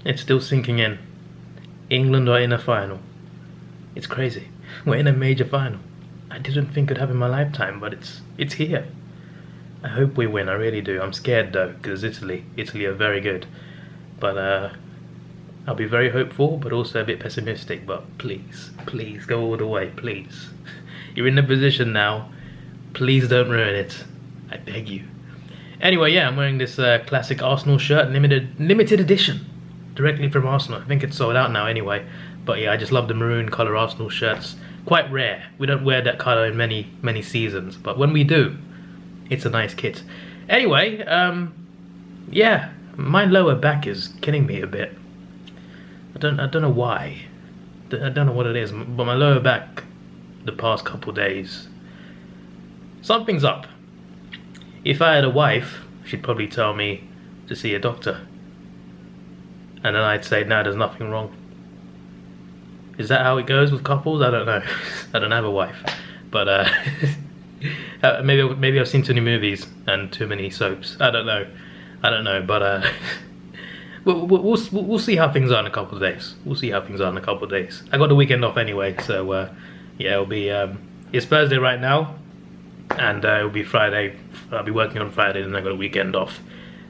It's still sinking in. England are in a final. It's crazy. We're in a major final. I didn't think it'd happen in my lifetime, but it's here. I hope we win, I really do. I'm scared though, because Italy are very good. But I'll be very hopeful, but also a bit pessimistic. But please, please go all the way, please. You're in the position now. Please don't ruin it. I beg you. Anyway, yeah, I'm wearing this classic Arsenal shirt, limited edition, directly from Arsenal. I think it's sold out now anyway. But yeah, I just love the maroon colour Arsenal shirts. Quite rare. We don't wear that colour in many seasons, but when we do, it's a nice kit. Anyway, yeah, my lower back is killing me a bit. I don't know why. I don't know what it is, but my lower back the past couple days, something's up. If I had a wife, she'd probably tell me to see a doctor. And then I'd say, no, there's nothing wrong. Is that how it goes with couples? I don't know. I don't have a wife. But maybe I've seen too many movies and too many soaps. I don't know. But we'll see how things are in a couple of days. I got the weekend off anyway, so yeah, it'll be it's Thursday right now, and it'll be Friday. I'll be working on Friday, and I got a weekend off.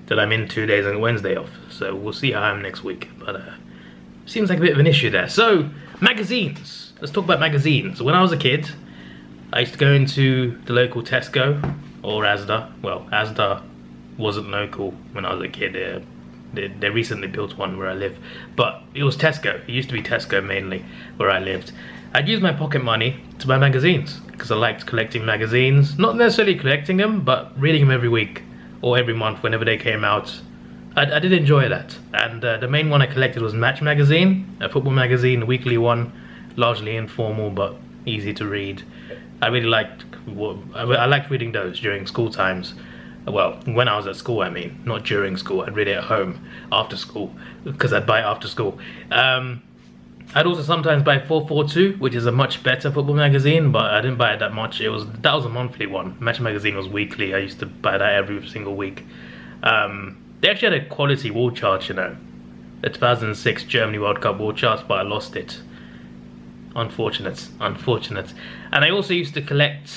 Then I'm in 2 days and Wednesday off. So we'll see how I am next week. But seems like a bit of an issue there. So magazines. Let's talk about magazines. When I was a kid, I used to go into the local Tesco or Asda. Well, Asda wasn't local when I was a kid. They recently built one where I live, but it was Tesco. It used to be Tesco mainly where I lived. I'd use my pocket money to buy magazines because I liked collecting magazines. Not necessarily collecting them, but reading them every week or every month whenever they came out. I did enjoy that. And the main one I collected was Match magazine, a football magazine, a weekly one, largely informal but easy to read. I really liked reading those during school times. Well, when I was at school, I mean, not during school. I'd read it at home after school because I'd buy it after school. I'd also sometimes buy 442, which is a much better football magazine, but I didn't buy it that much. That was a monthly one. Match magazine was weekly. I used to buy that every single week. They actually had a quality wall chart, you know, the 2006 Germany World Cup wall chart, but I lost it. Unfortunate. And I also used to collect.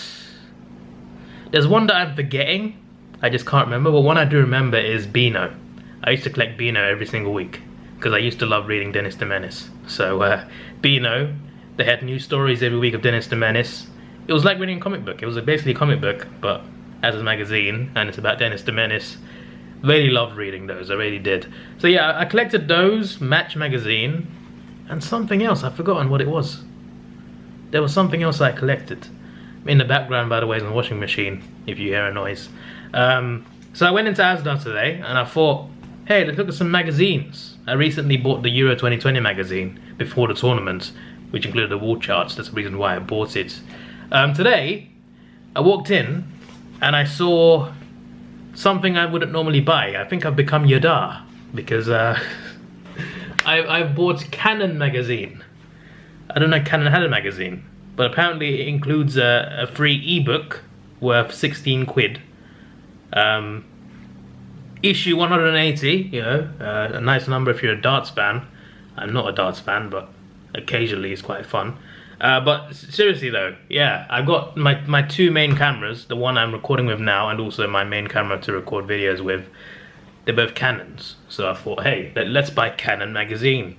There's one that I'm forgetting. I just can't remember, but one I do remember is Beano. I used to collect Beano every single week because I used to love reading Dennis the Menace. So Beano, they had new stories every week of Dennis the Menace. It was like reading a comic book. It was basically a comic book, but as a magazine, and it's about Dennis the Menace. Really loved reading those, I really did. So yeah, I collected those, Match magazine, and something else. I've forgotten what it was. There was something else I collected. In the background, by the way, is the washing machine, if you hear a noise. So I went into Asda today, and I thought, hey, let's look at some magazines. I recently bought the Euro 2020 magazine before the tournament, which included the wall charts. That's the reason why I bought it. Today, I walked in, and I saw something I wouldn't normally buy. I think I've become Yadar, because I've bought Canon magazine. I don't know Canon had a magazine, but apparently it includes a free ebook worth 16 quid. Issue 180, you know, a nice number if you're a darts fan. I'm not a darts fan, but occasionally it's quite fun. But seriously though, yeah, I've got my two main cameras, the one I'm recording with now and also my main camera to record videos with. They're both Canons, so I thought, hey, let's buy Canon magazine.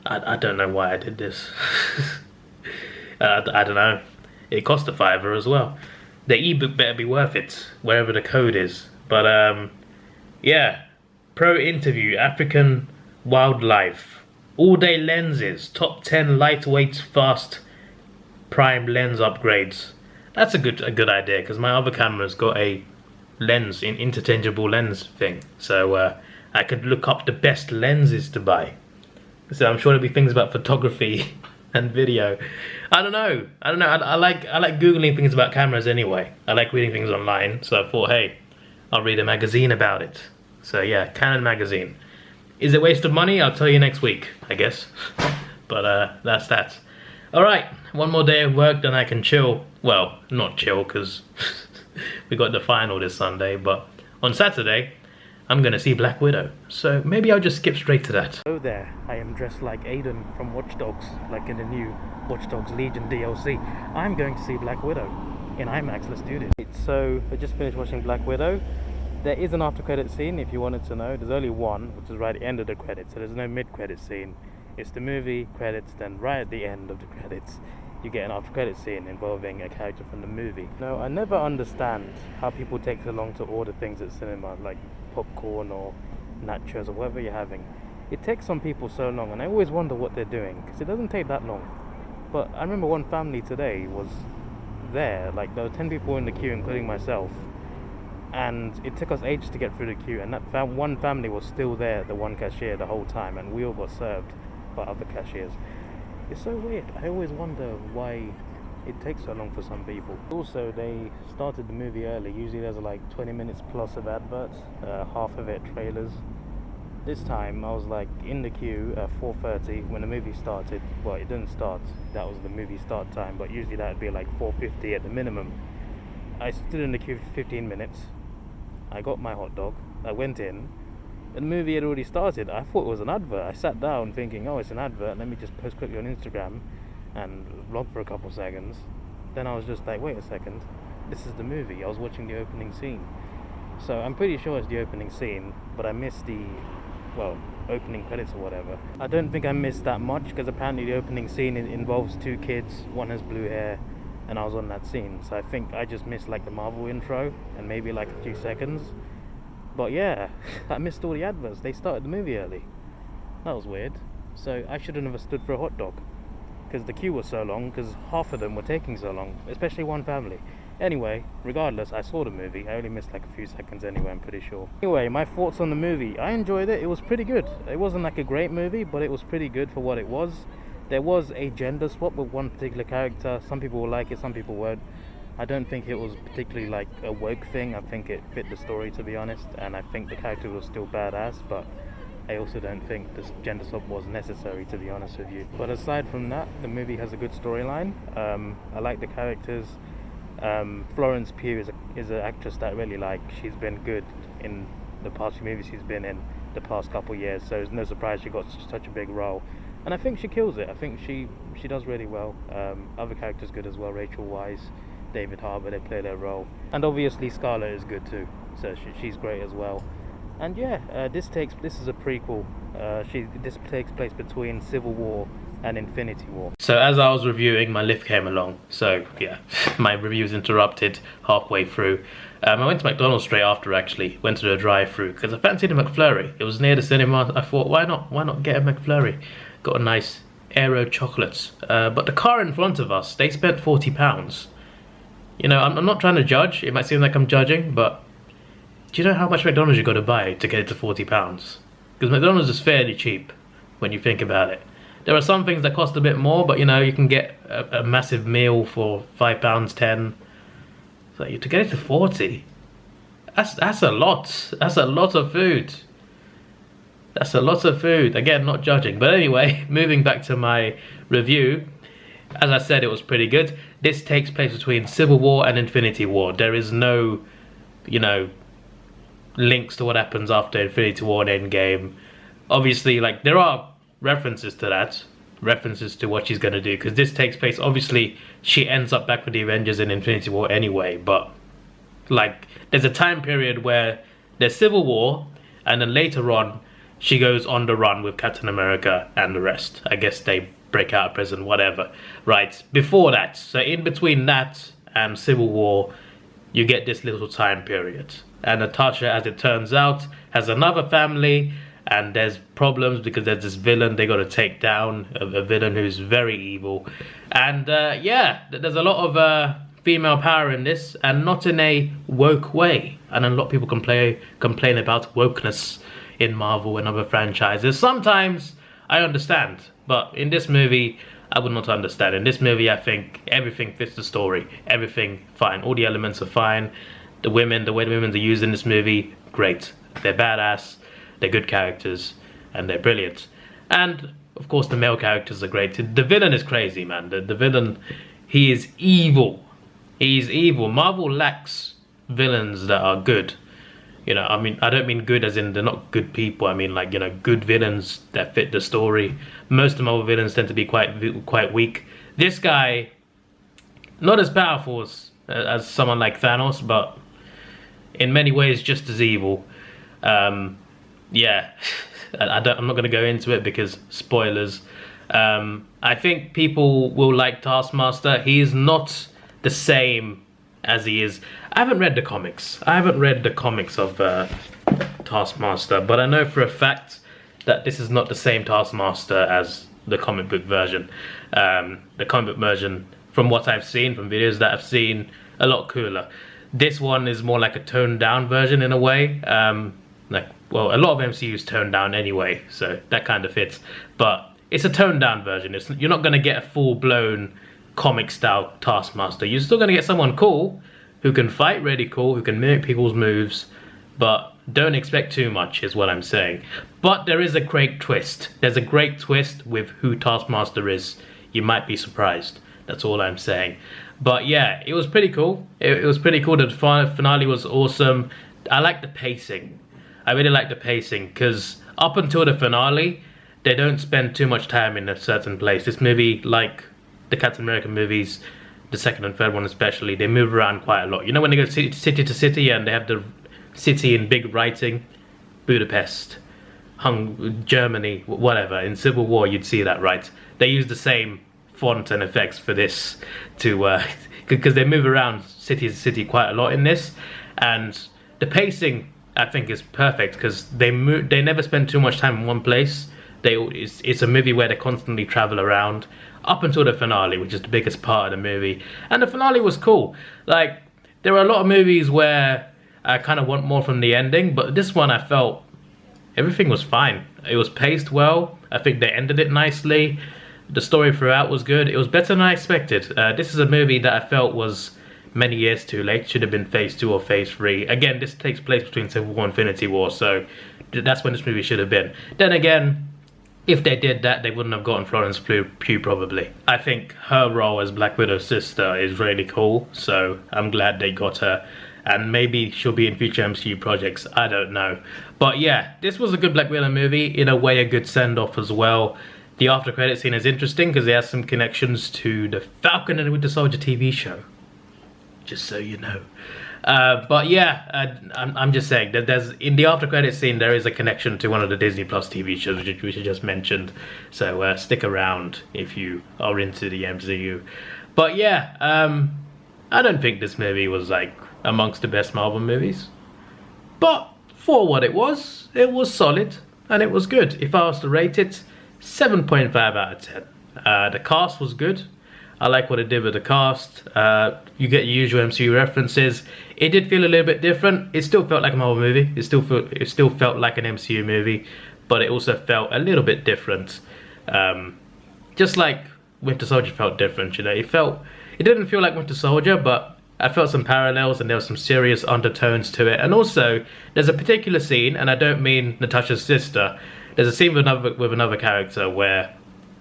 I don't know why I did this. I don't know. It cost a £5 as well. The ebook better be worth it, wherever the code is. But yeah, pro interview, African wildlife, all-day lenses, top 10 lightweight, fast prime lens upgrades. That's a good idea because my other camera's got a lens, interchangeable lens thing. So I could look up the best lenses to buy. So I'm sure there'll be things about photography and video. I don't know. I like Googling things about cameras anyway. I like reading things online. So I thought, hey, I'll read a magazine about it. So yeah, Canon magazine. Is it a waste of money? I'll tell you next week, I guess. But that's that. Alright, one more day of work, then I can chill. Well, not chill, because we got the final this Sunday. But on Saturday, I'm gonna see Black Widow. So maybe I'll just skip straight to that. Hello there, I am dressed like Aiden from Watch Dogs, like in the new Watch Dogs Legion DLC. I'm going to see Black Widow in IMAX. Let's do this. So I just finished watching Black Widow. There is an after credit scene if you wanted to know. There's only one, which is right at the end of the credits, so there's no mid credit scene. It's the movie credits, then right at the end of the credits you get an after credit scene involving a character from the movie. Now, I never understand how people take so long to order things at cinema, like popcorn or nachos or whatever you're having. It takes some people so long, and I always wonder what they're doing, because it doesn't take that long. But I remember one family today was there, like there were 10 people in the queue, including myself, and it took us ages to get through the queue, and that one family was still there, the one cashier, the whole time, and we all got served by other cashiers. It's so weird. I always wonder why it takes so long for some people. Also, they started the movie early. Usually there's like 20 minutes plus of adverts, half of it trailers. This time I was like in the queue at 4:30 when the movie started. Well, it didn't start, that was the movie start time, but usually that would be like 4:50 at the minimum. I stood in the queue for 15 minutes. I got my hot dog, I went in, and the movie had already started. I thought it was an advert. I sat down thinking, oh, it's an advert, let me just post quickly on Instagram and vlog for a couple seconds. Then I was just like, wait a second, this is the movie. I was watching the opening scene. So I'm pretty sure it's the opening scene, but I missed the, well, opening credits or whatever. I don't think I missed that much, because apparently the opening scene involves 2 kids, one has blue hair, and I was on that scene. So I think I just missed like the Marvel intro and maybe like a few seconds. But yeah, I missed all the adverts. They started the movie early. That was weird. So I shouldn't have stood for a hot dog, because the queue was so long, because half of them were taking so long, especially one family. Anyway, regardless, I saw the movie. I only missed like a few seconds anyway, I'm pretty sure. Anyway, my thoughts on the movie. I enjoyed it. It was pretty good. It wasn't like a great movie, but it was pretty good for what it was. There was a gender swap with one particular character. Some people will like it, some people won't. I don't think it was particularly like a woke thing. I think it fit the story, to be honest, and I think the character was still badass, but I also don't think this gender swap was necessary, to be honest with you. But aside from that, the movie has a good storyline. I like the characters. Florence Pugh is an actress that I really like. She's been good in the past few movies she's been in the past couple years, so it's no surprise she got such a big role. And I think she kills it. I think she does really well. Other characters good as well. Rachel Weisz, David Harbour, they play their role. And obviously Scarlett is good too, so she's great as well. And yeah, this is a prequel. This takes place between Civil War and Infinity War. So as I was reviewing, my lift came along. So yeah, my review was interrupted halfway through. I went to McDonald's straight after, actually. Went to the drive-thru because I fancied a McFlurry. It was near the cinema. I thought, why not get a McFlurry? Got a nice Aero chocolates. But the car in front of us, they spent £40. You know, I'm not trying to judge. It might seem like I'm judging, but do you know how much McDonald's you got to buy to get it to £40? Because McDonald's is fairly cheap when you think about it. There are some things that cost a bit more, but you know, you can get a massive meal for £5, £10. So to get it to 40, that's a lot. That's a lot of food. That's a lot of food. Again, not judging. But anyway, moving back to my review. As I said, it was pretty good. This takes place between Civil War and Infinity War. There is no, you know, links to what happens after Infinity War and Endgame. Obviously, like, there are references to that. References to what she's going to do. Because this takes place, obviously, she ends up back with the Avengers in Infinity War anyway. But, like, there's a time period where there's Civil War. And then later on, she goes on the run with Captain America and the rest. I guess they break out of prison, whatever. Right, before that, so in between that and Civil War, you get this little time period. And Natasha, as it turns out, has another family, and there's problems because there's this villain they got to take down, a villain who's very evil. And yeah, there's a lot of female power in this, and not in a woke way. And a lot of people complain about wokeness in Marvel and other franchises. Sometimes I understand, but in this movie, I would not understand. In this movie, I think everything fits the story. Everything fine. All the elements are fine. The way the women are used in this movie, great. They're badass, they're good characters, and they're brilliant. And, of course, the male characters are great. The villain is crazy, man. The villain, he is evil. He's evil. Marvel lacks villains that are good. You know, I mean, I don't mean good as in they're not good people. I mean, like, you know, good villains that fit the story. Most of the Marvel villains tend to be quite weak. This guy, not as powerful as someone like Thanos, but in many ways just as evil. Yeah, I'm not going to go into it because spoilers. I think people will like Taskmaster. He is not the same as he is. I haven't read the comics. I haven't read the comics of Taskmaster, but I know for a fact that this is not the same Taskmaster as the comic book version. The comic book version, from what I've seen, from videos that I've seen, a lot cooler. This one is more like a toned down version in a way. Like, well, a lot of MCU's toned down anyway, so that kind of fits. But it's a toned down version. You're not going to get a full blown comic style Taskmaster. You're still going to get someone cool who can fight really cool, who can mimic people's moves, but don't expect too much is what I'm saying. But there is a great twist. There's a great twist with who Taskmaster is. You might be surprised. That's all I'm saying. But yeah, it was pretty cool. It was pretty cool. The finale was awesome. I like the pacing. I really like the pacing because up until the finale, they don't spend too much time in a certain place. This movie, like the Captain America movies, the second and third one especially, they move around quite a lot. You know when they go city to city and they have the city in big writing? Budapest, Germany, whatever. In Civil War you'd see that, right? They use the same font and effects for this to because they move around city to city quite a lot in this, and the pacing I think is perfect because they never spend too much time in one place. It's a movie where they constantly travel around up until the finale, which is the biggest part of the movie. And the finale was cool. Like, there are a lot of movies where I kind of want more from the ending, but this one I felt everything was fine. It was paced well. I think they ended it nicely. The story throughout was good. It was better than I expected. This is a movie that I felt was many years too late. Should have been phase 2 or phase 3. Again, this takes place between Civil War and Infinity War, so that's when this movie should have been. Then again, if they did that, they wouldn't have gotten Florence Pugh probably. I think her role as Black Widow's sister is really cool, so I'm glad they got her. And maybe she'll be in future MCU projects, I don't know. But yeah, this was a good Black Widow movie, in a way a good send-off as well. The after credit scene is interesting because it has some connections to the Falcon and the Winter Soldier TV show. Just so you know. But yeah, I'm just saying that there's in the after credit scene there is a connection to one of the Disney Plus TV shows which I just mentioned. So stick around if you are into the MCU. But yeah, I don't think this movie was like amongst the best Marvel movies. But for what it was solid and it was good. If I was to rate it, 7.5 out of 10. The cast was good. I like what it did with the cast. You get your usual MCU references. It did feel a little bit different. It still felt like a Marvel movie. It still felt like an MCU movie, but it also felt a little bit different. Just like Winter Soldier felt different, you know. It didn't feel like Winter Soldier, but I felt some parallels and there were some serious undertones to it. And also, there's a particular scene, and I don't mean Natasha's sister. There's a scene with another character where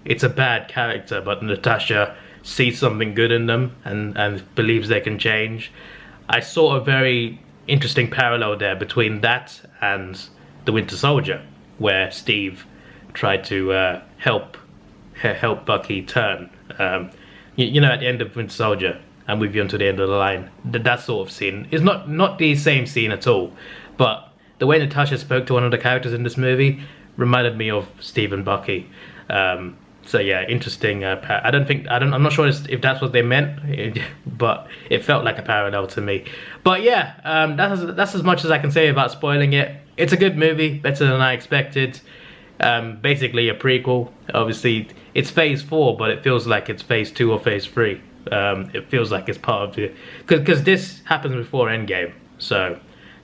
it's a bad character, but Natasha sees something good in them and believes they can change. I saw a very interesting parallel there between that and the Winter Soldier, where Steve tried to help Bucky turn. You know, at the end of Winter Soldier, I'm with you until the end of the line. That sort of scene is not the same scene at all, but the way Natasha spoke to one of the characters in this movie reminded me of Steve and Bucky. So yeah, interesting. I'm not sure if that's what they meant, but it felt like a parallel to me. But yeah, that's as much as I can say about spoiling it. It's a good movie, better than I expected. Basically a prequel. Obviously, it's phase 4, but it feels like it's phase 2 or phase 3. It feels like it's part of the... Because this happens before Endgame. So,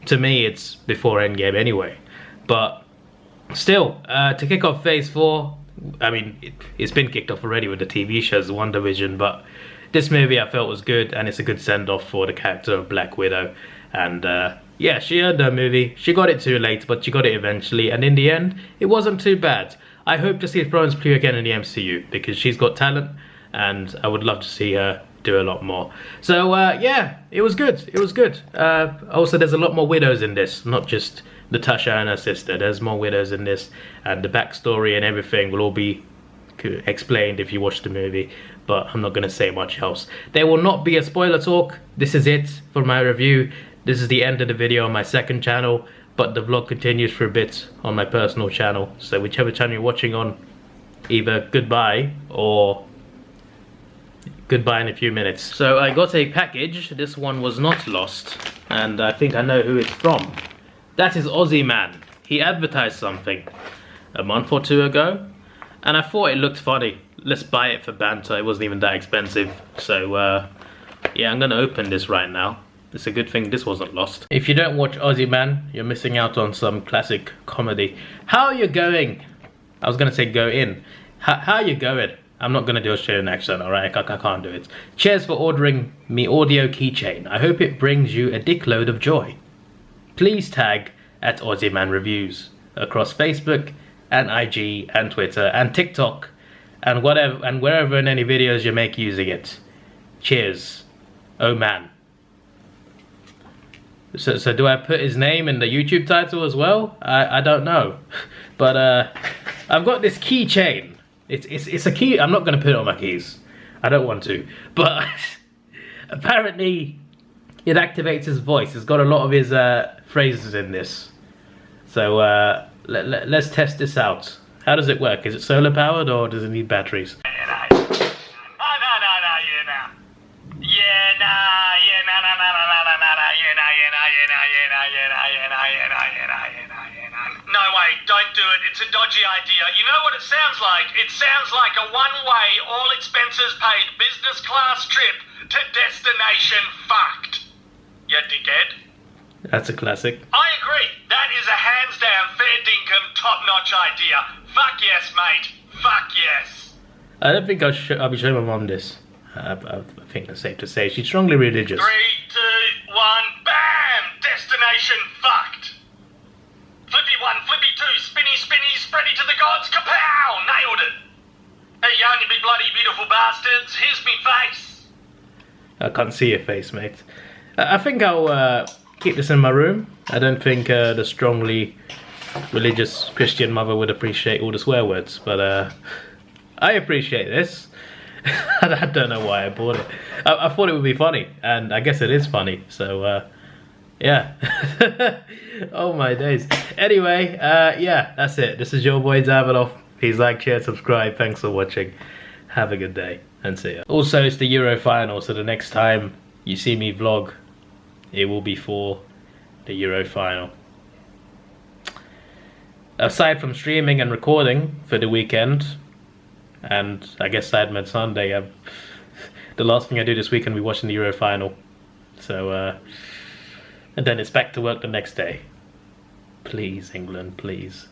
to me, it's before Endgame anyway. But still, to kick off phase 4... I mean, it's been kicked off already with the TV shows, WandaVision, but this movie I felt was good, and it's a good send-off for the character of Black Widow. And yeah, she earned her movie. She got it too late, but she got it eventually, and in the end, it wasn't too bad. I hope to see Florence Pugh again in the MCU, because she's got talent. and I would love to see her do a lot more. So yeah, it was good. It was good. Also, there's a lot more widows in this, not just Natasha and her sister. There's more widows in this, and the backstory and everything will all be explained if you watch the movie, but I'm not going to say much else. There will not be a spoiler talk. This is it for my review. This is the end of the video on my second channel, but the vlog continues for a bit on my personal channel. So whichever channel you're watching on, either goodbye or goodbye in a few minutes. So I got a package. This one was not lost, and I think I know who it's from. That is Ozzy, man. He advertised something a month or two ago, and I thought it looked funny. Let's buy it for banter. It wasn't even that expensive. So yeah, I'm gonna open this right now. It's a good thing this wasn't lost. If you don't watch Ozzy, man, you're missing out on some classic comedy. How are you going? I was gonna say go in. How are you going? I'm not gonna do a Australian accent, alright? I can't do it. Cheers for ordering me audio keychain. I hope it brings you a dickload of joy. Please tag at AussieManReviews across Facebook and IG and Twitter and TikTok and whatever and wherever in any videos you make using it. Cheers. Oh man. So do I put his name in the YouTube title as well? I don't know. But I've got this keychain. It's a key. I'm not going to put it on my keys. I don't want to. But apparently it activates his voice. It's got a lot of his phrases in this. So let's test this out. How does it work? Is it solar powered or does it need batteries? No way, don't do it. It's a dodgy idea. You know what it sounds like? It sounds like a one-way, all expenses paid business class trip to destination fucked. You dickhead. That's a classic. I agree. That is a hands-down, fair dinkum, top-notch idea. Fuck yes, mate. Fuck yes. I don't think I'll be showing my mom this. I think that's safe to say. She's strongly religious. 3, 2, 1, bam! Destination fucked. Flippy 1, flippy 2, spinny, spinny, spready to the gods, kapow! Nailed it. Hey, you only big bloody beautiful bastards. Here's me face. I can't see your face, mate. I think I'll keep this in my room. I don't think the strongly religious Christian mother would appreciate all the swear words, but I appreciate this. I don't know why I bought it. I thought it would be funny, and I guess it is funny, so yeah. Oh my days. Anyway, yeah, that's it. This is your boy Davidoff. Please like, share, subscribe. Thanks for watching. Have a good day, and see ya. Also, it's the Euro final, so the next time you see me vlog, it will be for the Euro final. Aside from streaming and recording for the weekend, and I guess Sidemen Sunday, the last thing I do this weekend will be watching the Euro final. So, and then it's back to work the next day. Please, England, please.